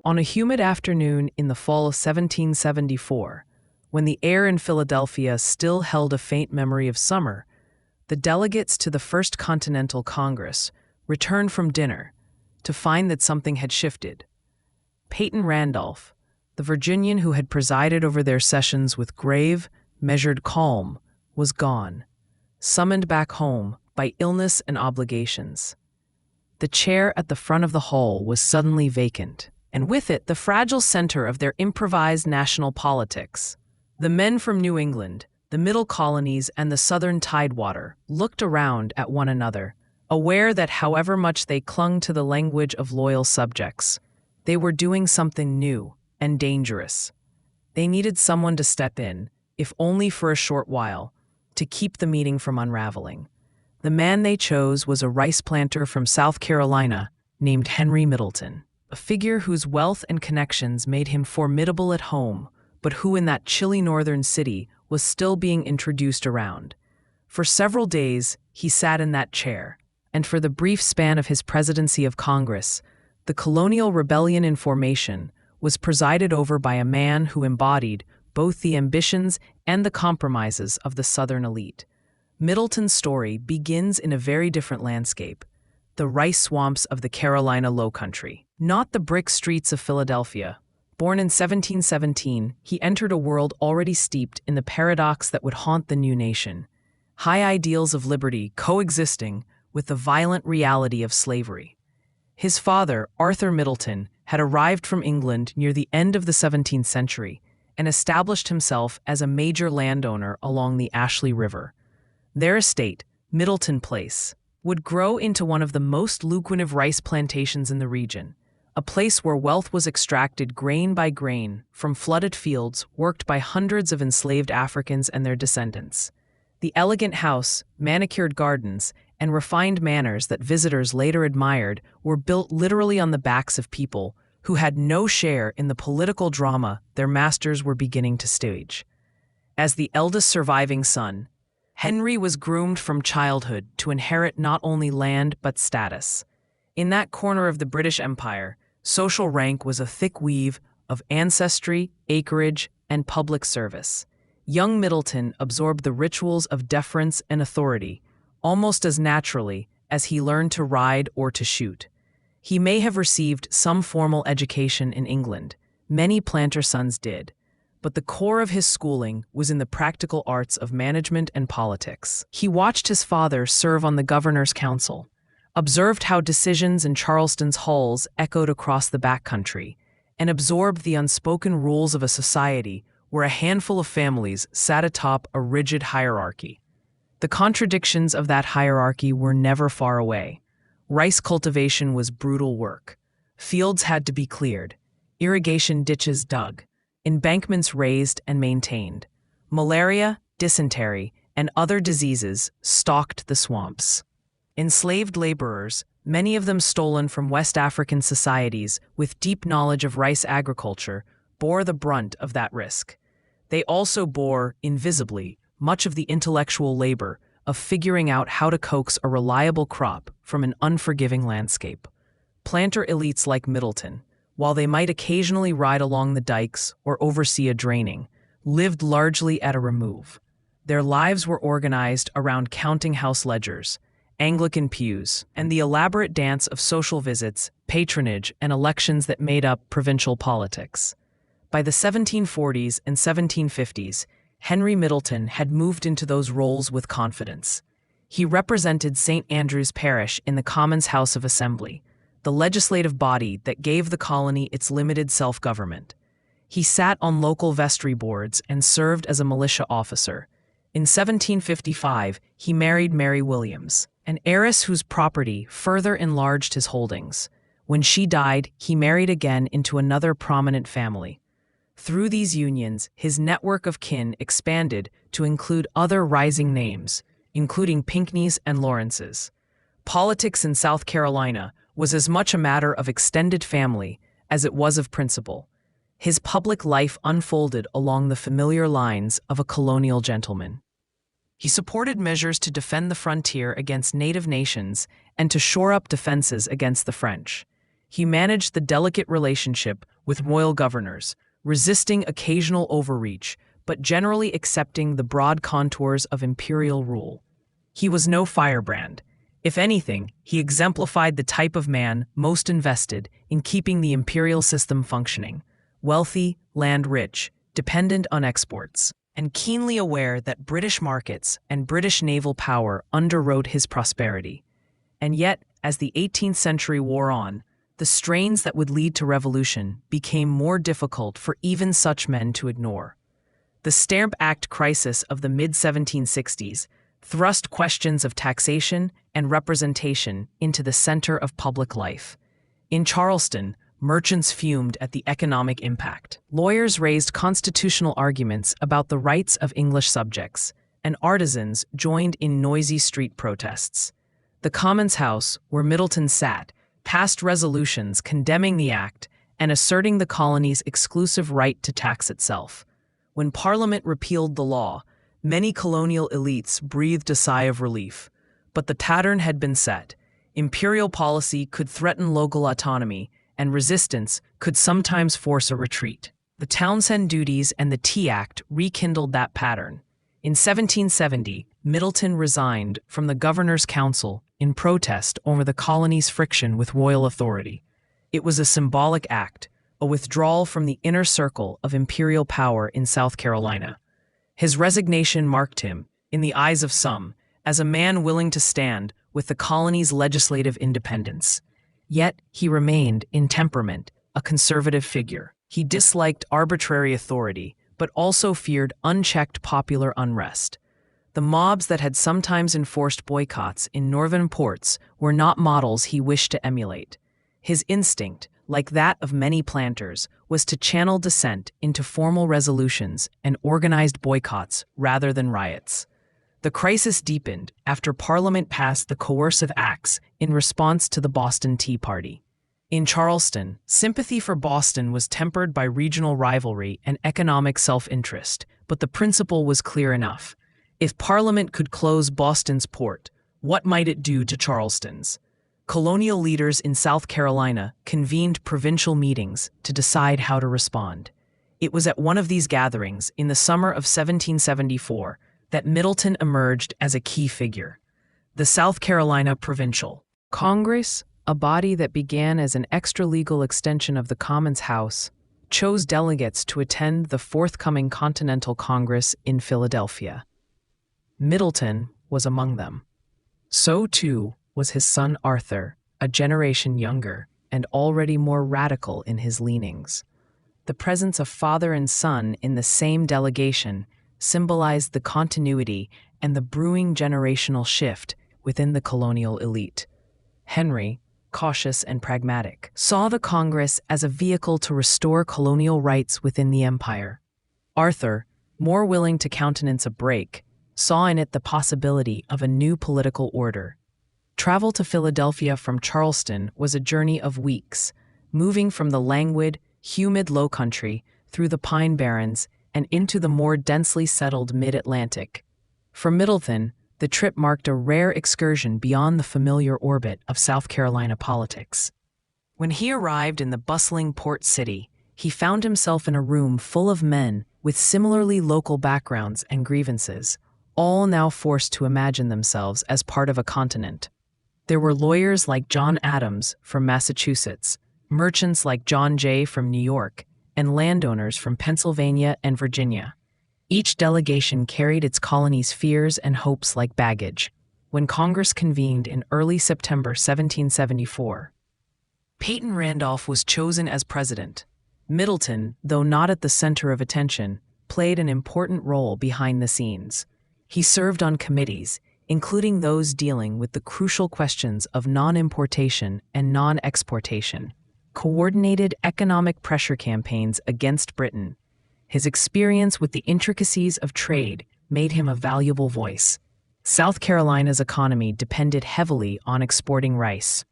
On a humid afternoon in the fall of 1774, when the air in Philadelphia still held a faint memory of summer, the delegates to the First Continental Congress returned from dinner to find that something had shifted. Peyton Randolph, the Virginian who had presided over their sessions with grave, measured calm, was gone, summoned back home by illness and obligations. The chair at the front of the hall was suddenly vacant, and with it the fragile center of their improvised national politics. The men from New England, the middle colonies, and the southern tidewater looked around at one another, aware that however much they clung to the language of loyal subjects, they were doing something new and dangerous. They needed someone to step in, if only for a short while, to keep the meeting from unraveling. The man they chose was a rice planter from South Carolina named Henry Middleton, a figure whose wealth and connections made him formidable at home, but who in that chilly northern city was still being introduced around. For several days, he sat in that chair, and for the brief span of his presidency of Congress, the colonial rebellion in formation was presided over by a man who embodied both the ambitions and the compromises of the Southern elite. Middleton's story begins in a very different landscape, the rice swamps of the Carolina Lowcountry, not the brick streets of Philadelphia. Born in 1717, he entered a world already steeped in the paradox that would haunt the new nation: high ideals of liberty coexisting with the violent reality of slavery. His father, Arthur Middleton, had arrived from England near the end of the 17th century and established himself as a major landowner along the Ashley River. Their estate, Middleton Place, would grow into one of the most lucrative rice plantations in the region, a place where wealth was extracted grain by grain from flooded fields worked by hundreds of enslaved Africans and their descendants. The elegant house, manicured gardens, and refined manners that visitors later admired were built literally on the backs of people who had no share in the political drama their masters were beginning to stage. As the eldest surviving son, Henry was groomed from childhood to inherit not only land but status. In that corner of the British Empire, social rank was a thick weave of ancestry, acreage, and public service. Young Middleton absorbed the rituals of deference and authority almost as naturally as he learned to ride or to shoot. He may have received some formal education in England. Many planter sons did. But the core of his schooling was in the practical arts of management and politics. He watched his father serve on the governor's council, observed how decisions in Charleston's halls echoed across the backcountry, and absorbed the unspoken rules of a society where a handful of families sat atop a rigid hierarchy. The contradictions of that hierarchy were never far away. Rice cultivation was brutal work. Fields had to be cleared, irrigation ditches dug, embankments raised and maintained. Malaria, dysentery, and other diseases stalked the swamps. Enslaved laborers, many of them stolen from West African societies with deep knowledge of rice agriculture, bore the brunt of that risk. They also bore, invisibly, much of the intellectual labor of figuring out how to coax a reliable crop from an unforgiving landscape. Planter elites like Middleton, while they might occasionally ride along the dikes or oversee a draining, lived largely at a remove. Their lives were organized around counting house ledgers, Anglican pews, and the elaborate dance of social visits, patronage, and elections that made up provincial politics. By the 1740s and 1750s, Henry Middleton had moved into those roles with confidence. He represented St. Andrew's Parish in the Commons House of Assembly, the legislative body that gave the colony its limited self-government. He sat on local vestry boards and served as a militia officer. In 1755, he married Mary Williams, an heiress whose property further enlarged his holdings. When she died, he married again into another prominent family. Through these unions, his network of kin expanded to include other rising names, including Pinckneys and Lawrences. Politics in South Carolina was as much a matter of extended family as it was of principle. His public life unfolded along the familiar lines of a colonial gentleman. He supported measures to defend the frontier against native nations and to shore up defenses against the French. He managed the delicate relationship with royal governors, resisting occasional overreach, but generally accepting the broad contours of imperial rule. He was no firebrand. If anything, he exemplified the type of man most invested in keeping the imperial system functioning, wealthy, land-rich, dependent on exports, and keenly aware that British markets and British naval power underwrote his prosperity. And yet, as the 18th century wore on, the strains that would lead to revolution became more difficult for even such men to ignore. The Stamp Act crisis of the mid-1760s thrust questions of taxation and representation into the center of public life. In Charleston, merchants fumed at the economic impact. Lawyers raised constitutional arguments about the rights of English subjects, and artisans joined in noisy street protests. The Commons House, where Middleton sat, passed resolutions condemning the act and asserting the colony's exclusive right to tax itself. When Parliament repealed the law, many colonial elites breathed a sigh of relief. But the pattern had been set. Imperial policy could threaten local autonomy, and resistance could sometimes force a retreat. The Townshend Duties and the Tea Act rekindled that pattern. In 1770, Middleton resigned from the Governor's Council in protest over the colony's friction with royal authority. It was a symbolic act, a withdrawal from the inner circle of imperial power in South Carolina. His resignation marked him, in the eyes of some, as a man willing to stand with the colony's legislative independence. Yet he remained, in temperament, a conservative figure. He disliked arbitrary authority, but also feared unchecked popular unrest. The mobs that had sometimes enforced boycotts in northern ports were not models he wished to emulate. His instinct, like that of many planters, was to channel dissent into formal resolutions and organized boycotts rather than riots. The crisis deepened after Parliament passed the coercive acts in response to the Boston Tea Party. In Charleston, sympathy for Boston was tempered by regional rivalry and economic self-interest, but the principle was clear enough. If Parliament could close Boston's port, what might it do to Charleston's? Colonial leaders in South Carolina convened provincial meetings to decide how to respond. It was at one of these gatherings in the summer of 1774 that Middleton emerged as a key figure. The South Carolina Provincial Congress, a body that began as an extra-legal extension of the Commons House, chose delegates to attend the forthcoming Continental Congress in Philadelphia. Middleton was among them. So, too, was his son Arthur, a generation younger and already more radical in his leanings. The presence of father and son in the same delegation symbolized the continuity and the brewing generational shift within the colonial elite. Henry, cautious and pragmatic, saw the Congress as a vehicle to restore colonial rights within the empire. Arthur, more willing to countenance a break, saw in it the possibility of a new political order. Travel to Philadelphia from Charleston was a journey of weeks, moving from the languid, humid low country through the pine barrens and into the more densely settled mid-Atlantic. For Middleton, the trip marked a rare excursion beyond the familiar orbit of South Carolina politics. When he arrived in the bustling port city, he found himself in a room full of men with similarly local backgrounds and grievances, all now forced to imagine themselves as part of a continent. There were lawyers like John Adams from Massachusetts, merchants like John Jay from New York, and landowners from Pennsylvania and Virginia. Each delegation carried its colony's fears and hopes like baggage. When Congress convened in early September 1774, Peyton Randolph was chosen as president. Middleton, though not at the center of attention, played an important role behind the scenes. He served on committees, including those dealing with the crucial questions of non-importation and non-exportation, coordinated economic pressure campaigns against Britain. His experience with the intricacies of trade made him a valuable voice. South Carolina's economy depended heavily on exporting rice.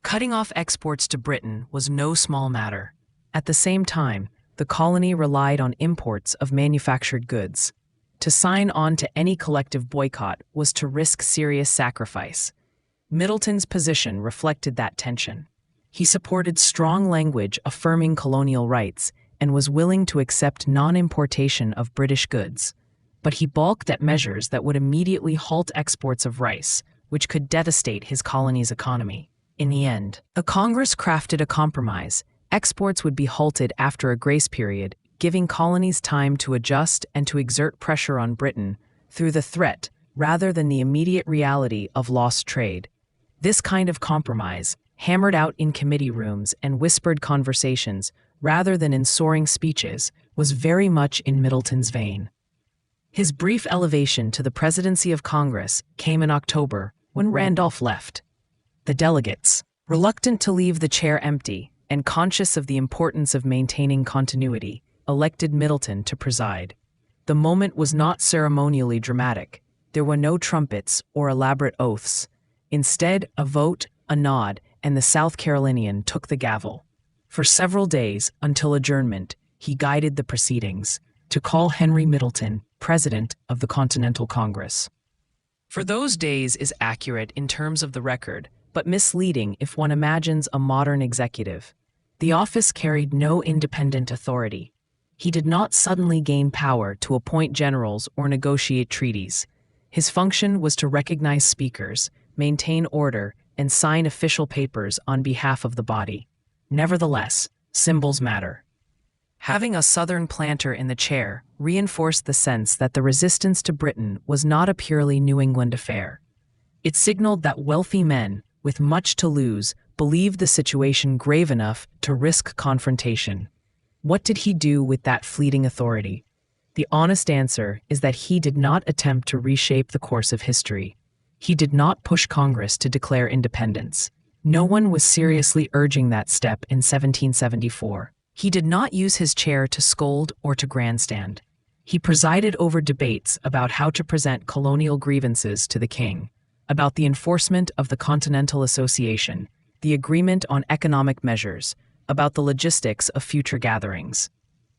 Cutting off exports to Britain was no small matter. At the same time, the colony relied on imports of manufactured goods. To sign on to any collective boycott was to risk serious sacrifice. Middleton's position reflected that tension. He supported strong language affirming colonial rights and was willing to accept non-importation of British goods. But he balked at measures that would immediately halt exports of rice, which could devastate his colony's economy. In the end, the Congress crafted a compromise. Exports would be halted after a grace period, giving colonies time to adjust and to exert pressure on Britain through the threat rather than the immediate reality of lost trade. This kind of compromise, hammered out in committee rooms and whispered conversations rather than in soaring speeches, was very much in Middleton's vein. His brief elevation to the presidency of Congress came in October when Randolph left. The delegates, reluctant to leave the chair empty and conscious of the importance of maintaining continuity, elected Middleton to preside. The moment was not ceremonially dramatic. There were no trumpets or elaborate oaths. Instead, a vote, a nod, and the South Carolinian took the gavel. For several days, until adjournment, he guided the proceedings to call Henry Middleton president of the Continental Congress. For those days is accurate in terms of the record, but misleading if one imagines a modern executive. The office carried no independent authority. He did not suddenly gain power to appoint generals or negotiate treaties. His function was to recognize speakers, maintain order, and sign official papers on behalf of the body. Nevertheless, symbols matter. Having a Southern planter in the chair reinforced the sense that the resistance to Britain was not a purely New England affair. It signaled that wealthy men, with much to lose, believed the situation grave enough to risk confrontation. What did he do with that fleeting authority? The honest answer is that he did not attempt to reshape the course of history. He did not push Congress to declare independence. No one was seriously urging that step in 1774. He did not use his chair to scold or to grandstand. He presided over debates about how to present colonial grievances to the king, about the enforcement of the Continental Association, the agreement on economic measures, about the logistics of future gatherings.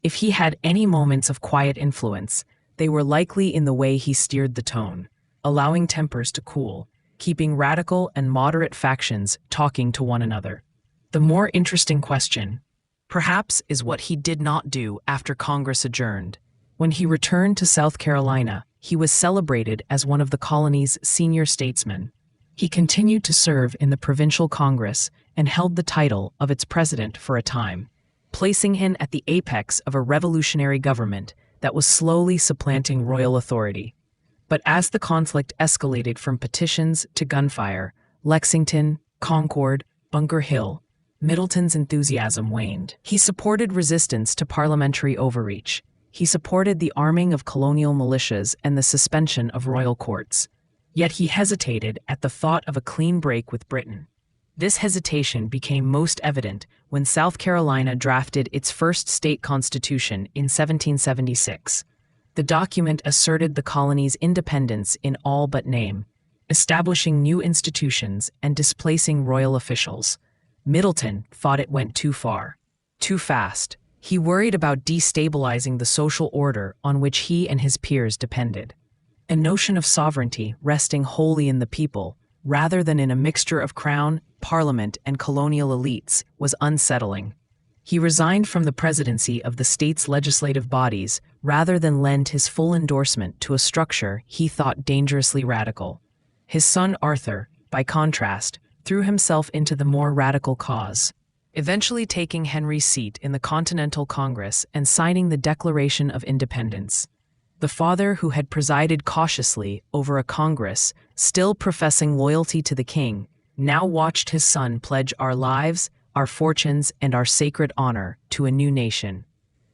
If he had any moments of quiet influence, they were likely in the way he steered the tone, allowing tempers to cool, keeping radical and moderate factions talking to one another. The more interesting question, perhaps, is what he did not do after Congress adjourned. When he returned to South Carolina, he was celebrated as one of the colony's senior statesmen. He continued to serve in the provincial Congress and held the title of its president for a time, placing him at the apex of a revolutionary government that was slowly supplanting royal authority. But as the conflict escalated from petitions to gunfire, Lexington, Concord, Bunker Hill, Middleton's enthusiasm waned. He supported resistance to parliamentary overreach. He supported the arming of colonial militias and the suspension of royal courts. Yet he hesitated at the thought of a clean break with Britain. This hesitation became most evident when South Carolina drafted its first state constitution in 1776. The document asserted the colony's independence in all but name, establishing new institutions and displacing royal officials. Middleton thought it went too far, too fast. He worried about destabilizing the social order on which he and his peers depended. A notion of sovereignty resting wholly in the people, rather than in a mixture of crown, parliament, and colonial elites, was unsettling. He resigned from the presidency of the state's legislative bodies rather than lend his full endorsement to a structure he thought dangerously radical. His son Arthur, by contrast, threw himself into the more radical cause, eventually taking Henry's seat in the Continental Congress and signing the Declaration of Independence. The father who had presided cautiously over a Congress, still professing loyalty to the king, now watched his son pledge our lives, our fortunes, and our sacred honor to a new nation.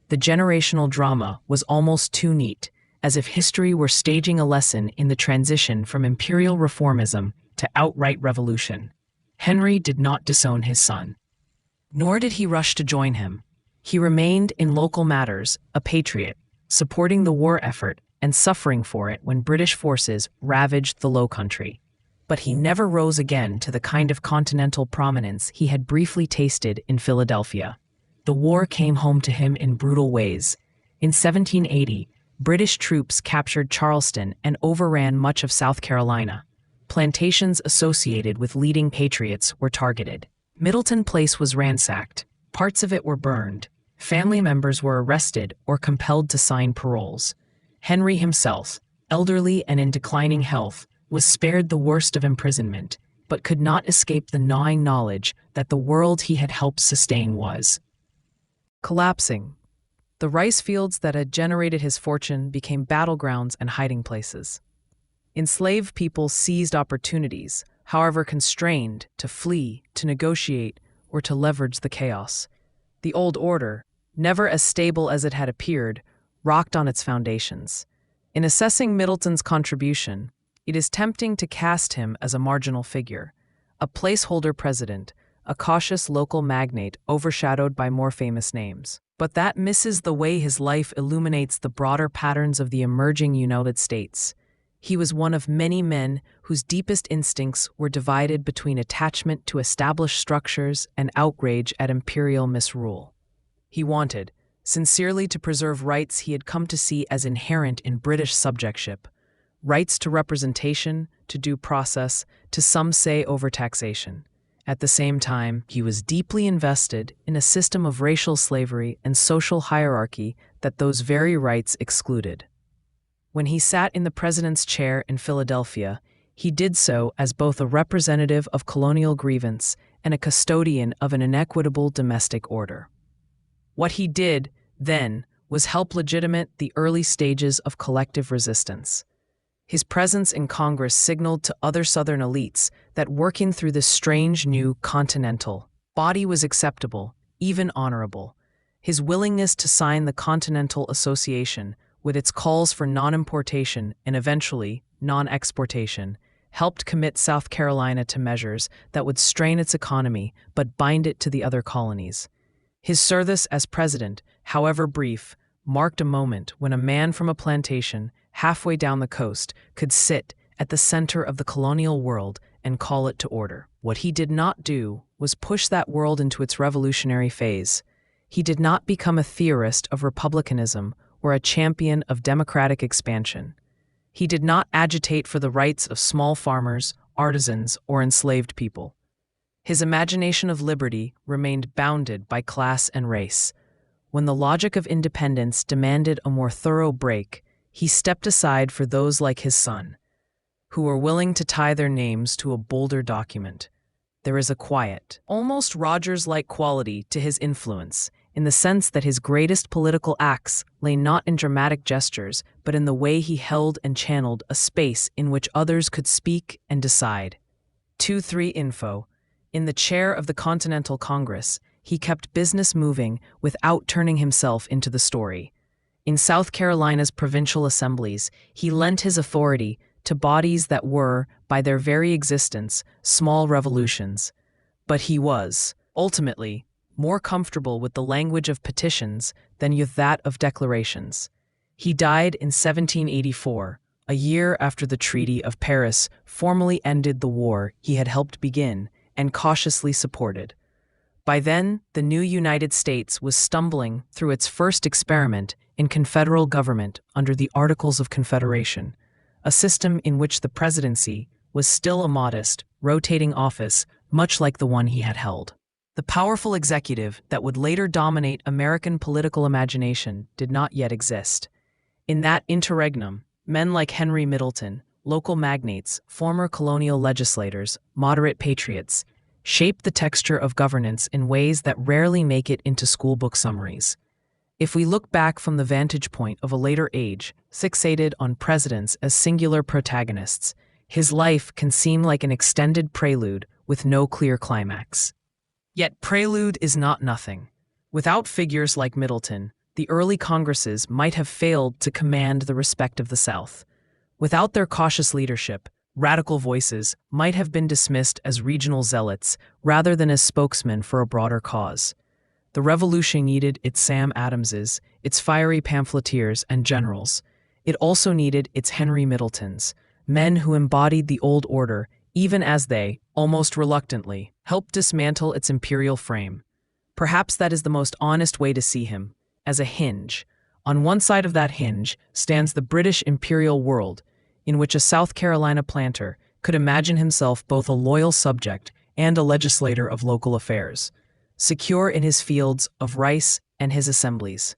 The generational drama was almost too neat, as if history were staging a lesson in the transition from imperial reformism to outright revolution. Henry did not disown his son. Nor did he rush to join him. He remained in local matters a patriot, supporting the war effort and suffering for it when British forces ravaged the Low Country. But he never rose again to the kind of continental prominence he had briefly tasted in Philadelphia. The war came home to him in brutal ways. In 1780, British troops captured Charleston and overran much of South Carolina. Plantations associated with leading patriots were targeted. Middleton Place was ransacked, parts of it were burned, family members were arrested or compelled to sign paroles. Henry himself, elderly and in declining health, was spared the worst of imprisonment, but could not escape the gnawing knowledge that the world he had helped sustain was collapsing. The rice fields that had generated his fortune became battlegrounds and hiding places. Enslaved people seized opportunities, however constrained, to flee, to negotiate, or to leverage the chaos. The old order, never as stable as it had appeared, rocked on its foundations. In assessing Middleton's contribution, it is tempting to cast him as a marginal figure, a placeholder president, a cautious local magnate overshadowed by more famous names. But that misses the way his life illuminates the broader patterns of the emerging United States. He was one of many men whose deepest instincts were divided between attachment to established structures and outrage at imperial misrule. He wanted, sincerely, to preserve rights he had come to see as inherent in British subjectship, rights to representation, to due process, to some say overtaxation. At the same time, he was deeply invested in a system of racial slavery and social hierarchy that those very rights excluded. When he sat in the president's chair in Philadelphia, he did so as both a representative of colonial grievance and a custodian of an inequitable domestic order. What he did, then, was help legitimate the early stages of collective resistance. His presence in Congress signaled to other Southern elites that working through this strange new continental body was acceptable, even honorable. His willingness to sign the Continental Association, with its calls for non-importation and eventually non-exportation, helped commit South Carolina to measures that would strain its economy but bind it to the other colonies. His service as president, however brief, marked a moment when a man from a plantation halfway down the coast could sit at the center of the colonial world and call it to order. What he did not do was push that world into its revolutionary phase. He did not become a theorist of republicanism or a champion of democratic expansion. He did not agitate for the rights of small farmers, artisans, or enslaved people. His imagination of liberty remained bounded by class and race. When the logic of independence demanded a more thorough break, he stepped aside for those like his son, who were willing to tie their names to a bolder document. There is a quiet, almost Rogers-like quality to his influence, in the sense that his greatest political acts lay not in dramatic gestures, but in the way he held and channeled a space in which others could speak and decide. 2-3 Info. In the chair of the Continental Congress, he kept business moving without turning himself into the story. In South Carolina's provincial assemblies, he lent his authority to bodies that were, by their very existence, small revolutions. But he was, ultimately, more comfortable with the language of petitions than with that of declarations. He died in 1784, a year after the Treaty of Paris formally ended the war he had helped begin and cautiously supported. By then, the new United States was stumbling through its first experiment in confederal government under the Articles of Confederation, a system in which the presidency was still a modest, rotating office, much like the one he had held. The powerful executive that would later dominate American political imagination did not yet exist. In that interregnum, men like Henry Middleton, local magnates, former colonial legislators, moderate patriots, shaped the texture of governance in ways that rarely make it into schoolbook summaries. If we look back from the vantage point of a later age, fixated on presidents as singular protagonists, his life can seem like an extended prelude with no clear climax. Yet prelude is not nothing. Without figures like Middleton, the early Congresses might have failed to command the respect of the South. Without their cautious leadership, radical voices might have been dismissed as regional zealots rather than as spokesmen for a broader cause. The revolution needed its Sam Adamses, its fiery pamphleteers and generals. It also needed its Henry Middletons, men who embodied the old order even as they, almost reluctantly, helped dismantle its imperial frame. Perhaps that is the most honest way to see him, as a hinge. On one side of that hinge stands the British imperial world, in which a South Carolina planter could imagine himself both a loyal subject and a legislator of local affairs, secure in his fields of rice and his assemblies.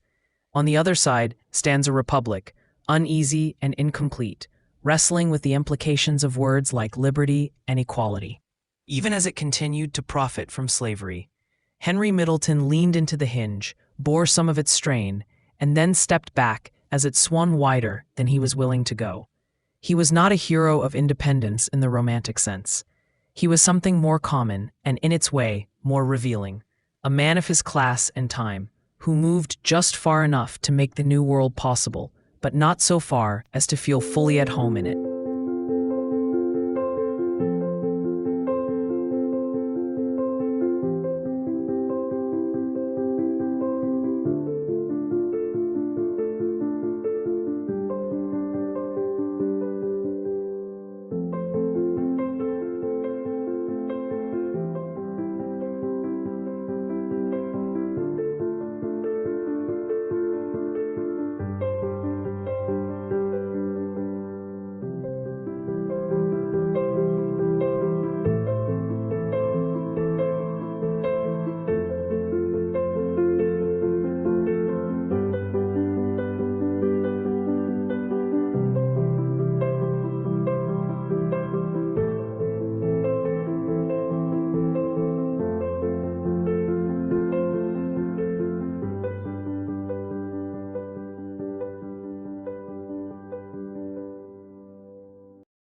On the other side stands a republic, uneasy and incomplete, wrestling with the implications of words like liberty and equality. Even as it continued to profit from slavery, Henry Middleton leaned into the hinge, bore some of its strain, and then stepped back as it swung wider than he was willing to go. He was not a hero of independence in the romantic sense. He was something more common and, in its way, more revealing, a man of his class and time, who moved just far enough to make the new world possible, but not so far as to feel fully at home in it.